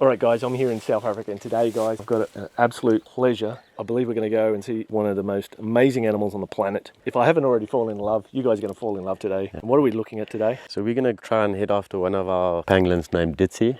Alright guys, I'm here in South Africa, and today guys, I've got an absolute pleasure. I believe we're going to go and see one of the most amazing animals on the planet. If I haven't already fallen in love, you guys are going to fall in love today. And what are we looking at today? So we're going to try and head after one of our pangolins named Ditzy.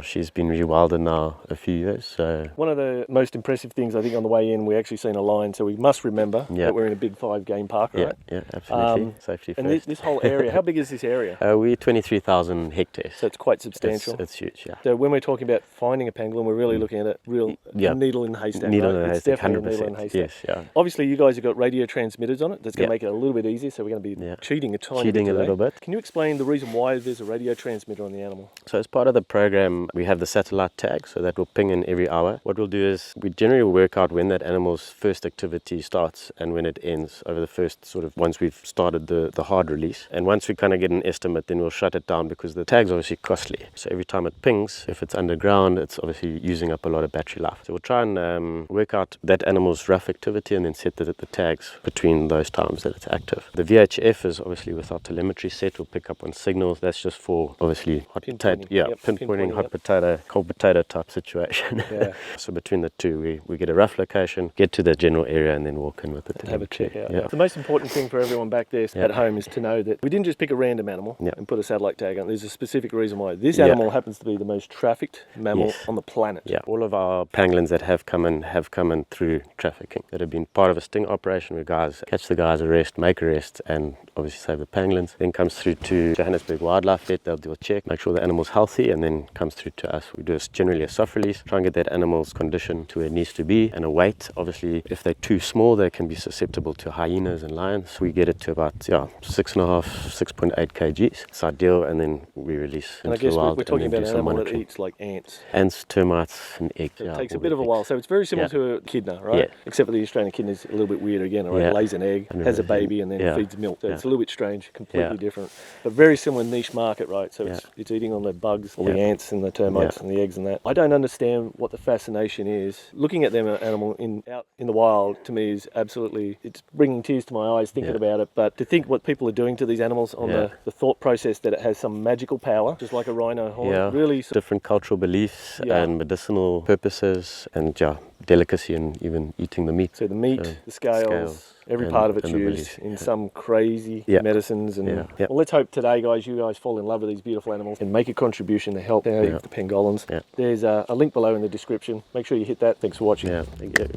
She's been rewilded now a few years. So one of the most impressive things, I think, on the way in, we actually seen a lion, so we must remember that we're in a big 5 game park, right? Yeah, absolutely. Safety and first. This whole area, how big is this area? We're 23,000 hectares. So it's quite substantial. It's huge, yeah. So when we're talking about finding a pangolin, we're really looking at a real needle in the haystack, needle right? in the It's haystack, definitely 100%. a needle in the haystack. Yes, yeah. Obviously, you guys have got radio transmitters on it. That's going to make it a little bit easier, so we're going to be cheating a tiny bit today. A little bit. Can you explain the reason why there's a radio transmitter on the animal? So as part of the program, we have the satellite tag, so that will ping in every hour. What we'll do is we generally work out when that animal's first activity starts and when it ends over the first once we've started the hard release. And once we kind of get an estimate, then we'll shut it down because the tag's obviously costly. So every time it pings, if it's underground, it's obviously using up a lot of battery life. So we'll try and work out that animal's rough activity and then set the tags between those times that it's active. The VHF is obviously with our telemetry set. We'll pick up on signals. That's just for obviously hot potato, pinpointing hot potato, cold potato type situation. Yeah. So between the two, we get a rough location, get to the general area, and then walk in with it. Have a check out. Yeah. The most important thing for everyone back there at home is to know that we didn't just pick a random animal and put a satellite tag on. There's a specific reason why. This animal happens to be the most trafficked mammal on the planet. Yeah. All of our pangolins that have come in through trafficking, that have been part of a sting operation where guys catch the guys, arrest, make arrests, and obviously save the pangolins. Then comes through to Johannesburg Wildlife Vet. They'll do a check, make sure the animal's healthy, and then comes through to us. We do generally a soft release, try and get that animal's condition to where it needs to be, and a weight. Obviously, if they're too small, they can be susceptible to hyenas and lions. We get it to about 6.5, 6.8 kgs. It's ideal, and then we release into the wild. We're talking about an animal that eats like ants. Ants, termites, and eggs. So it takes a bit of a while. So it's very similar to a kidna, right? Yeah. Except for the Australian kidna is a little bit weird again, right? It lays an egg, has a baby, and then feeds milk. So it's a little bit strange, completely different. But very similar niche market, right? So it's eating on the bugs, all the ants and the termites and the eggs and that. I don't understand what the fascination is. Looking at them animal out in the wild, to me, is absolutely, it's bringing tears to my eyes thinking about it. But to think what people are doing to these animals on the thought process that it has some magical power, just like a rhino horn, really different cultural beliefs and medicinal purposes, and delicacy, and even eating the meat. So the meat, the scales, every part of it's used in some crazy medicines. And well, let's hope today, guys, you guys fall in love with these beautiful animals and make a contribution to help the pangolins. There's a link below in the description. Make sure you hit that. Thanks for watching. Thank you.